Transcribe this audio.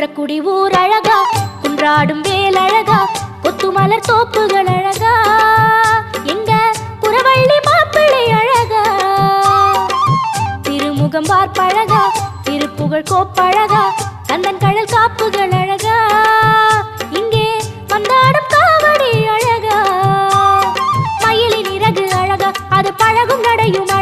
குன்றக்குடி ஊர் அழகா, குன்றாடும் வேல் அழகா, கொத்துமலர் தோப்புகள் அழகா, எங்க புறவள்ளி மாப்பிள்ளை அழகா, திருமுகம் பார்ப்பழகா, திருப்புகழ் கோப்பழகா, கந்தன் கடல் காப்புகள் அழகா, இங்கே வந்தாடும் காவடி அழகா, மயிலின் இறகு அழகா, அது பழகும் நடையும்